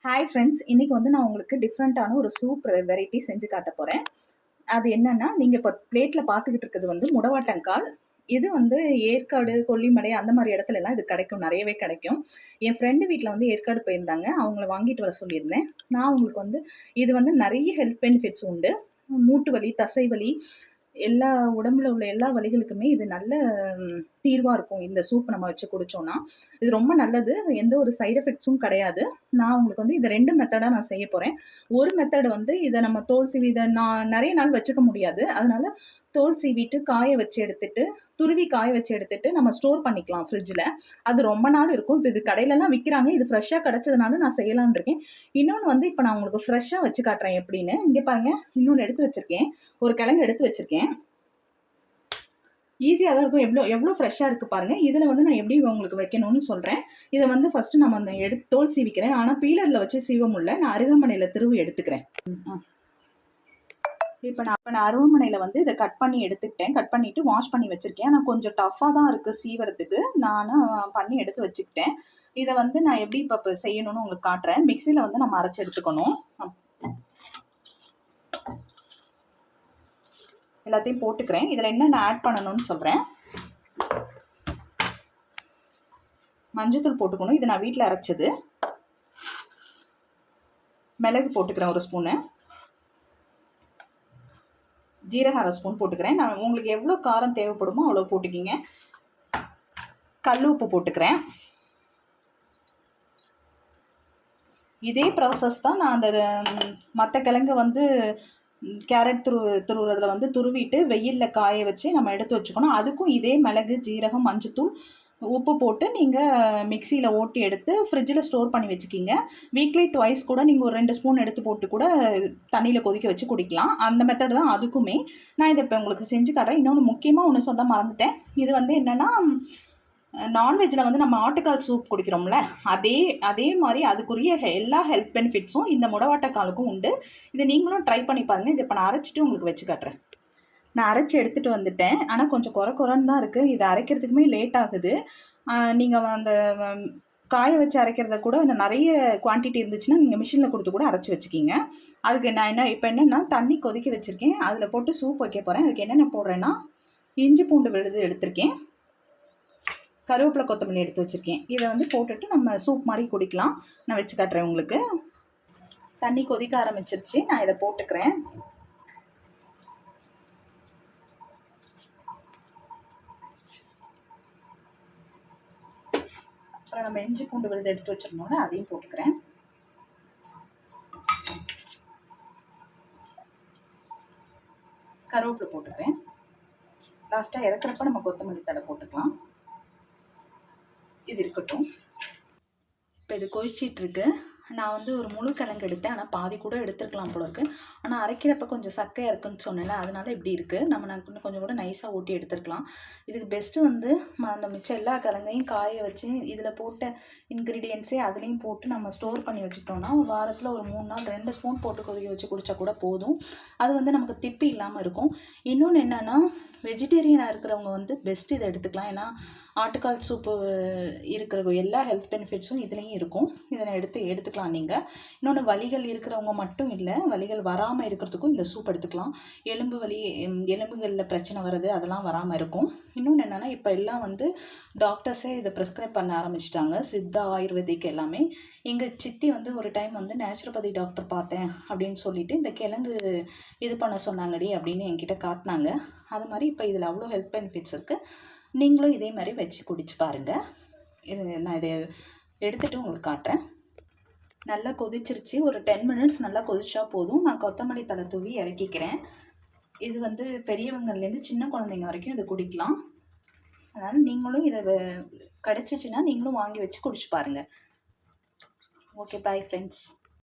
Hi friends, இன்னைக்கு வந்து நான் உங்களுக்கு டிஃப்ரெண்ட்டான ஒரு சூப் வெரைட்டி செஞ்சு காட்ட போகிறேன். அது என்னன்னா, நீங்கள் இப்போ பிளேட்டில் பார்த்துக்கிட்டு இருக்கிறது வந்து முடவாட்டங்கால். இது வந்து ஏற்காடு, கொல்லிமலை அந்த மாதிரி இடத்துலலாம் இது கிடைக்கும், நிறையவே கிடைக்கும். என் ஃப்ரெண்டு வீட்டில் வந்து ஏற்காடு போயிருந்தாங்க, அவங்கள வாங்கிட்டு வர சொல்லியிருந்தேன். நான் உங்களுக்கு வந்து இது வந்து நிறைய ஹெல்த் பெனிஃபிட்ஸ் உண்டு. மூட்டு வலி, தசை வலி, எல்லா உடம்புல உள்ள எல்லா வலிகளுக்குமே இது நல்ல தீர்வாக இருக்கும். இந்த சூப் நம்ம வச்சு குடித்தோன்னா இது ரொம்ப நல்லது. எந்த ஒரு சைடு எஃபெக்ட்ஸும் கிடையாது. நான் உங்களுக்கு வந்து இதை 2 மெத்தடாக நான் செய்ய போகிறேன். ஒரு மெத்தட் வந்து இதை நம்ம தோல் சீவி இதை நான் நிறைய நாள் வச்சுக்க முடியாது, அதனால தோல் சீவிட்டு காய வச்சு எடுத்துட்டு, துருவி காய வச்சு எடுத்துட்டு நம்ம ஸ்டோர் பண்ணிக்கலாம் ஃப்ரிட்ஜில். அது ரொம்ப நாள் இருக்கும். இப்போ இது கடையிலலாம் விற்கிறாங்க. இது ஃப்ரெஷ்ஷாக கிடச்சதுனால நான் செய்யலான் இருக்கேன். இன்னொன்று வந்து இப்போ நான் உங்களுக்கு ஃப்ரெஷ்ஷாக வச்சு காட்டுறேன் எப்படின்னு. இங்கே பாருங்கள், இன்னொன்று எடுத்து வச்சுருக்கேன். ஒரு கிழங்கு எடுத்து வச்சுருக்கேன். ஈஸியாக தான் இருக்கும். எவ்வளோ ஃப்ரெஷ்ஷாக இருக்குது பாருங்கள். இதில் வந்து நான் எப்படி உங்களுக்கு வைக்கணும்னு சொல்கிறேன். இதை வந்து ஃபஸ்ட்டு நம்ம அந்த தோல் சீவிக்கிறேன். ஆனால் பீலரில் வச்சு சீவ முடியல. நான் அருகாமனையில் திருவி எடுத்துக்கிறேன். இப்போ நான் அருவாமனையில் வந்து இதை கட் பண்ணி எடுத்துக்கிட்டேன். கட் பண்ணிவிட்டு வாஷ் பண்ணி வச்சுருக்கேன். ஆனால் கொஞ்சம் டஃப்பாக தான் இருக்குது சீவரத்துக்கு. நான் பண்ணி எடுத்து வச்சுக்கிட்டேன். இதை வந்து நான் எப்படி இப்போ செய்யணும்னு உங்களுக்கு காட்டுறேன். மிக்சியில் வந்து நம்ம அரைச்சி எடுத்துக்கணும். எல்லாத்தையும் போட்டுக்கிறேன். இதில் என்னென்ன ஆட் பண்ணணும்னு சொல்கிறேன். மஞ்சத்தூள் போட்டுக்கணும். இது நான் வீட்டில் அரைச்சது. மிளகு போட்டுக்கிறேன் 1 ஸ்பூனு. ஜீரகம் 1/2 ஸ்பூன் போட்டுக்கிறேன். நான் உங்களுக்கு எவ்வளோ காரம் தேவைப்படுமோ அவ்வளோ போட்டுக்கிங்க. கல் உப்பு போட்டுக்கிறேன். இதே ப்ராசஸ் தான் நான் அந்த மற்ற கிழங்கு வந்து கேரட் துருவுறதில் வந்து துருவிட்டு வெயிலில் காய வச்சு நம்ம எடுத்து வச்சுக்கணும். அதுக்கும் இதே மிளகு, ஜீரகம், மஞ்சத்தூள், உப்பு போட்டு நீங்கள் மிக்சியில் ஓட்டி எடுத்து ஃப்ரிட்ஜில் ஸ்டோர் பண்ணி வச்சுக்கிங்க. வீக்லி ட்வைஸ் கூட நீங்கள் ஒரு 2 ஸ்பூன் எடுத்து போட்டு கூட தண்ணியில் கொதிக்க வச்சு குடிக்கலாம். அந்த மெத்தட் தான் அதுக்குமே. நான் இதை இப்போ உங்களுக்கு செஞ்சு காட்டுறேன். இன்னொன்று முக்கியமாக ஒன்று சொல்ல மறந்துட்டேன். இது வந்து என்னென்னா, நான்வெஜ்ஜில் வந்து நம்ம ஆட்டுக்கால் சூப் குடிக்கிறோம்ல, அதே மாதிரி அதுக்குரிய எல்லா ஹெல்த் பெனிஃபிட்ஸும் இந்த முடவாட்டக்காலுக்கும் உண்டு. இதை நீங்களும் ட்ரை பண்ணி பாருங்கள். இதை இப்போ நான் அரைச்சிட்டு உங்களுக்கு வச்சு காட்டுறேன். நான் அரைச்சி எடுத்துகிட்டு வந்துட்டேன். ஆனால் கொஞ்சம் குறைன்னு தான் இருக்குது. இதை அரைக்கிறதுக்குமே லேட் ஆகுது. நீங்கள் அந்த காய வச்சு அரைக்கிறத கூட நிறைய குவான்டிட்டி இருந்துச்சுன்னா நீங்கள் மிஷினில் கொடுத்து கூட அரைச்சி வச்சுக்கிங்க. அதுக்கு நான் இப்போ என்னென்னா, தண்ணி கொதிக்க வச்சுருக்கேன். அதில் போட்டு சூப் வைக்க போகிறேன். அதுக்கு என்னென்ன போடுறேன்னா, இஞ்சி பூண்டு விழுது எடுத்திருக்கேன், கருவேப்பிலை, கொத்தமல்லி எடுத்து வச்சுருக்கேன். இதை வந்து போட்டுட்டு நம்ம சூப் மாதிரி குடிக்கலாம். நான் வச்சு காட்டுறேன் உங்களுக்கு. தண்ணி கொதிக்க ஆரம்பிச்சிருச்சு. நான் இதை போட்டுக்கிறேன். அப்புறம் நம்ம இஞ்சி பூண்டு விழுது எடுத்து வச்சிருந்தோம்னா அதையும் போட்டுக்கிறேன். கருவேப்பிலை போட்டுக்கிறேன். லாஸ்ட்டாக இறக்குறப்ப நம்ம கொத்தமல்லி தழை போட்டுக்கலாம். இது இருக்கட்டும். இப்போ இது கொதிச்சிட்ருக்கு. நான் வந்து ஒரு முழு கிழங்கு எடுத்தேன். ஆனால் பாதி கூட எடுத்துருக்கலாம் போல இருக்குது. ஆனால் அரைக்கிறப்ப கொஞ்சம் சக்கையாக இருக்குன்னு சொன்னேன்ல, அதனால இப்படி இருக்குது. நான் இன்னும் கொஞ்சம் கூட நைஸாக ஓட்டி எடுத்துருக்கலாம். இதுக்கு பெஸ்ட்டு வந்து அந்த மிச்சம் எல்லா கிழங்கையும் காய வச்சு இதில் போட்ட இன்க்ரீடியன்ஸே அதுலேயும் போட்டு நம்ம ஸ்டோர் பண்ணி வச்சுட்டோம்னா வாரத்தில் ஒரு 3 நாள் 2 ஸ்பூன் போட்டு கொதிக்க வச்சு குடித்தா கூட போதும். அது வந்து நமக்கு திப்பி இல்லாமல் இருக்கும். இன்னொன்று என்னென்னா, வெஜிடேரியனாக இருக்கிறவங்க வந்து பெஸ்ட்டு இதை எடுத்துக்கலாம். ஏன்னா ஆட்டுக்கால் சூப்பு இருக்கிற எல்லா ஹெல்த் பெனிஃபிட்ஸும் இதுலேயும் இருக்கும். இதை எடுத்துக்கலாம் நீங்கள். இன்னொன்று, வலிகள் இருக்கிறவங்க மட்டும் இல்லை, வலிகள் வராமல் இருக்கிறதுக்கும் இந்த சூப் எடுத்துக்கலாம். எலும்பு வலி, எலும்புகளில் பிரச்சனை வருது, அதெல்லாம் வராமல் இருக்கும். இன்னொன்று என்னென்னா, இப்போ எல்லாம் வந்து டாக்டர்ஸே இதை ப்ரிஸ்கிரைப் பண்ண ஆரம்பிச்சிட்டாங்க. சித்தா, ஆயுர்வேதிக் எல்லாமே. எங்கள் சித்தி வந்து ஒரு டைம் வந்து நேச்சுரோபதி டாக்டர் பார்த்தேன் அப்படின்னு சொல்லிட்டு இந்த கிழங்கு இது பண்ண சொன்னாங்கடி அப்படின்னு என்கிட்ட காட்டினாங்க. அது மாதிரி இப்போ இதில் அவ்வளோ ஹெல்த் பெனிஃபிட்ஸ் இருக்குது. நீங்களும் இதே மாதிரி வச்சு குடிச்சு பாருங்கள். நான் இதை எடுத்துகிட்டு உங்களுக்கு காட்டுறேன். நல்லா கொதிச்சிருச்சு. ஒரு 10 மினிட்ஸ் நல்லா கொதிச்சா போதும். நான் கொத்தமல்லி தழை தூவி இறக்கிக்கிறேன். இது வந்து பெரியவங்கள்லேருந்து சின்ன குழந்தைங்க வரைக்கும் இதை குடிக்கலாம். அதனால் நீங்களும் இதை கிடச்சிச்சின்னா நீங்களும் வாங்கி வச்சு குடிச்சு பாருங்கள். Okay, bye friends.